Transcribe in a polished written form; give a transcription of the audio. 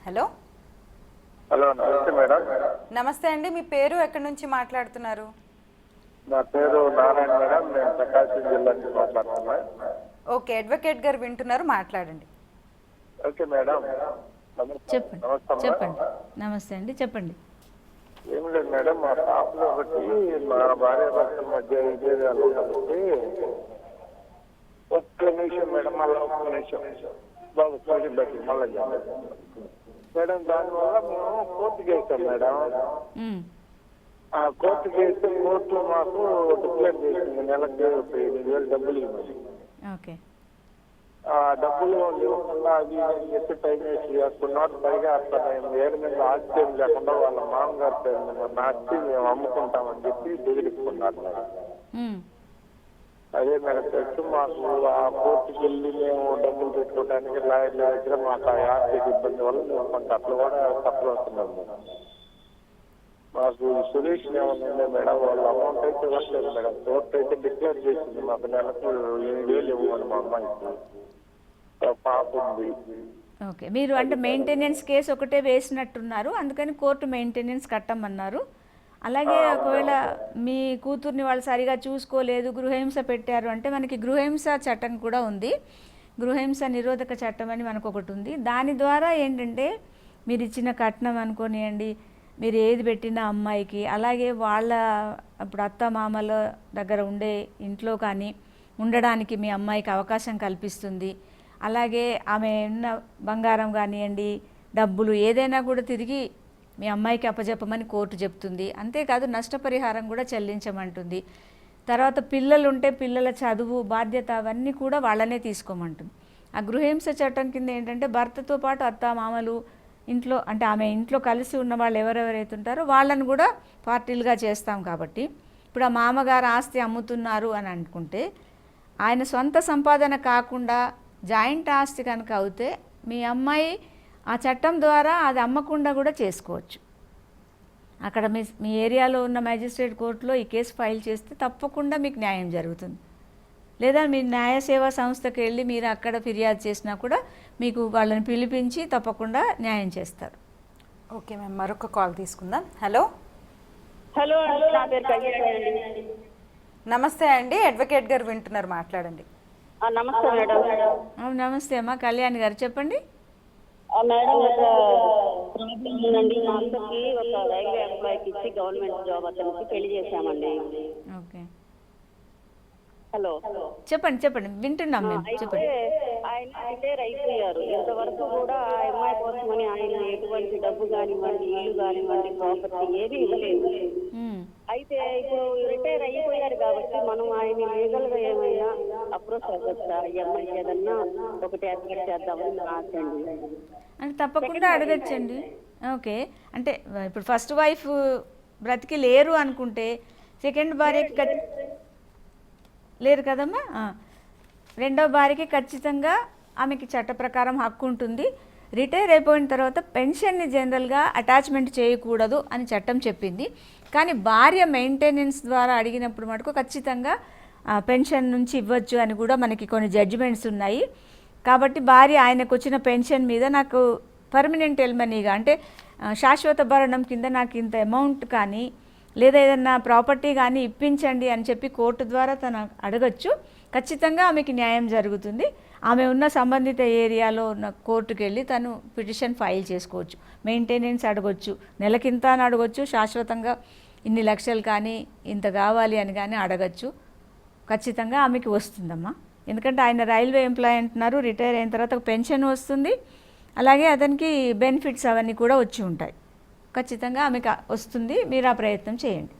Hello hello నమస్తే madam. నమస్తే అండి, మీ పేరు ఎక్కడి నుంచి మాట్లాడుతున్నారు? నా పేరు నారాయణ మేడం, నేను ప్రకాశం జిల్లా నుంచి మాట్లాడుతున్నా. ఓకే, అడ్వకేట్ గారు వింటున్నారు, మాట్లాడండి. Okay madam. చెప్పండి నమస్తే చెప్పండి. నమస్తే అండి, చెప్పండి. ఏం లేదు మేడం, మా పాపలో ఒకటి మా భార్య భర్తల మధ్య విభేదాలు కాబట్టి ఒక్క నిమిషం మేడం, మళ్ళీ ఒక్క నిమిషం బాబు కొంచెం బట్టి మళ్ళీ మేడం. దానివల్ల మేము కోర్టుకి వేస్తాం మేడం. ఆ కోర్టుకి వేస్తే కోర్టు మాకు డిక్లేర్ చేసింది నెలకి 8,000 డబ్బులు ఇవ్వమని. ఓకే, ఆ డబ్బులు ఇవ్వకుండా అది చెప్పి టైం వేస్ట్ చేసుకున్నారు. పైగా అతను పేరు మీద ఆస్తి ఏం లేకుండా వాళ్ళ మామగారి పేరు మీద ఆస్తి మేము అమ్ముకుంటామని చెప్పి బెదిరిస్తున్నారు మేడం. అదే మేడం తెచ్చు మాకు ఆ కోర్టుకి వెళ్ళి మేము డబ్బులు పెట్టుకోవడానికి లాయర్ల దగ్గర మాకు ఆ ఆర్థిక ఇబ్బంది వల్ల మేము కొంత అట్లా కూడా తప్పులు వస్తున్నాం మేడం. మాకు సొల్యూషన్ ఏమైనా ఉందే మేడం? వాళ్ళ అమౌంట్ అయితే ఇవ్వట్లేదు మేడం. కోర్టు అయితే డిక్లేర్ చేసింది మాకు నెలకు 8,000 ఇవ్వమని. మా అమ్మాయికి పాప ఉంది. ఓకే, మీరు అంటే మెయింటెనెన్స్ కేసు ఒకటే వేసినట్టున్నారు, అందుకని కోర్టు మెయింటెనెన్స్ కట్టమన్నారు. అలాగే ఒకవేళ మీ కూతుర్ని వాళ్ళు సరిగా చూసుకోలేదు, గృహహింస పెట్టారు అంటే మనకి గృహహింస చట్టం కూడా ఉంది. గృహహింస నిరోధక చట్టం అని మనకు ఒకటి ఉంది. దాని ద్వారా ఏంటంటే మీరు ఇచ్చిన కట్నం అనుకోనియండి, మీరు ఏది పెట్టినా అమ్మాయికి, అలాగే వాళ్ళ ఇప్పుడు అత్త మామల దగ్గర ఉండే ఇంట్లో కానీ ఉండడానికి మీ అమ్మాయికి అవకాశం కల్పిస్తుంది. అలాగే ఆమె ఉన్న బంగారం కానివ్వండి, డబ్బులు ఏదైనా కూడా తిరిగి మీ అమ్మాయికి అప్పజెప్పమని కోర్టు చెప్తుంది. అంతేకాదు నష్టపరిహారం కూడా చెల్లించమంటుంది. తర్వాత పిల్లలు ఉంటే పిల్లల చదువు బాధ్యత అవన్నీ కూడా వాళ్ళనే తీసుకోమంటుంది. ఆ గృహహింస చట్టం కింద ఏంటంటే భర్తతో పాటు అత్త మామలు ఇంట్లో అంటే ఆమె ఇంట్లో కలిసి ఉన్న వాళ్ళు ఎవరెవరైతే ఉంటారో వాళ్ళని కూడా పార్టీలుగా చేస్తాం. కాబట్టి ఇప్పుడు ఆ మామగారు ఆస్తి అమ్ముతున్నారు అని అనుకుంటే ఆయన సొంత సంపాదన కాకుండా జాయింట్ ఆస్తి కనుక అవుతే మీ అమ్మాయి ఆ చట్టం ద్వారా అది అమ్మకుండా కూడా చేసుకోవచ్చు. అక్కడ మీ ఏరియాలో ఉన్న మ్యాజిస్ట్రేట్ కోర్టులో ఈ కేసు ఫైల్ చేస్తే తప్పకుండా మీకు న్యాయం జరుగుతుంది. లేదా మీ న్యాయ సేవా సంస్థకి వెళ్ళి మీరు అక్కడ ఫిర్యాదు చేసినా కూడా మీకు వాళ్ళని పిలిపించి తప్పకుండా న్యాయం చేస్తారు. ఓకే మ్యామ్, మరొక కాల్ తీసుకుందాం. హలో హలో, నా పేరు కళ్యాణి అండి. నమస్తే అండి, అడ్వకేట్ గారు వింటున్నారు, మాట్లాడండి. నమస్తే మేడం. నమస్తే అమ్మా, కళ్యాణ్ గారు చెప్పండి. మేడం, ఒక ప్రాబ్లం ఉందండి. మా అక్కకి ఒక రైల్వే ఎంప్లాయీకి ఇచ్చి గవర్నమెంట్ జాబ్ అతనికి పెళ్లి చేశామండి. ఓకే, హలో చెప్పండి చెప్పండి, వింటున్నాం మేము, అయితే చెప్పండి. ఆయన రిటైర్ అయిపోయారు. ఇంతవరకు కూడా ఆ అమ్మాయి కోసమని ఆయన ఎటువంటి డబ్బు కానివ్వండి, ఇల్లు కానివ్వండి, ప్రాపర్టీ ఏది ఇవ్వలేదు. అయితే ఇప్పుడు రిటైర్ అయిపోయారు కాబట్టి మనం ఆయన లీగల్ గా ఏమైనా అప్రోచ్ అవ్వచ్చా? ఈ అమ్మాయికి ఏదన్నా ఒకటి ఏర్పాటు చేద్దామని నా ఆశ అండి. అంటే తప్పకుండా అడగచ్చండి. ఓకే, అంటే ఇప్పుడు ఫస్ట్ వైఫ్ బ్రతికి లేరు అనుకుంటే సెకండ్ భార్యకి లేరు కదమ్మా, రెండో భార్యకి ఖచ్చితంగా ఆమెకి చట్ట ప్రకారం హక్కు ఉంటుంది. రిటైర్ అయిపోయిన తర్వాత పెన్షన్ని జనరల్గా అటాచ్మెంట్ చేయకూడదు అని చట్టం చెప్పింది. కానీ భార్య మెయింటెనెన్స్ ద్వారా అడిగినప్పుడు మటుకు ఖచ్చితంగా పెన్షన్ నుంచి ఇవ్వచ్చు అని కూడా మనకి కొన్ని జడ్జిమెంట్స్ ఉన్నాయి. కాబట్టి భార్య ఆయనకు వచ్చిన పెన్షన్ మీద నాకు పర్మనెంట్ ఎల్మనీగా అంటే శాశ్వత భరణం కింద నాకు ఇంత అమౌంట్ కానీ లేదా ఏదన్నా ప్రాపర్టీ కానీ ఇప్పించండి అని చెప్పి కోర్టు ద్వారా తను అడగచ్చు. ఖచ్చితంగా ఆమెకి న్యాయం జరుగుతుంది. ఆమె ఉన్న సంబంధిత ఏరియాలో ఉన్న కోర్టుకు వెళ్ళి తను పిటిషన్ ఫైల్ చేసుకోవచ్చు. మెయింటెనెన్స్ అడగొచ్చు, నెలకింత అని అడగొచ్చు, శాశ్వతంగా ఇన్ని లక్షలు కానీ ఇంత కావాలి అని కానీ అడగచ్చు. ఖచ్చితంగా ఆమెకి వస్తుందమ్మా. ఎందుకంటే ఆయన రైల్వే ఎంప్లాయీ అంటున్నారు, రిటైర్ అయిన తర్వాత పెన్షన్ వస్తుంది, అలాగే అతనికి బెనిఫిట్స్ అవన్నీ కూడా వచ్చి ఉంటాయి. ఖచ్చితంగా ఆమెకు వస్తుంది. మీరు ఆ ప్రయత్నం చేయండి.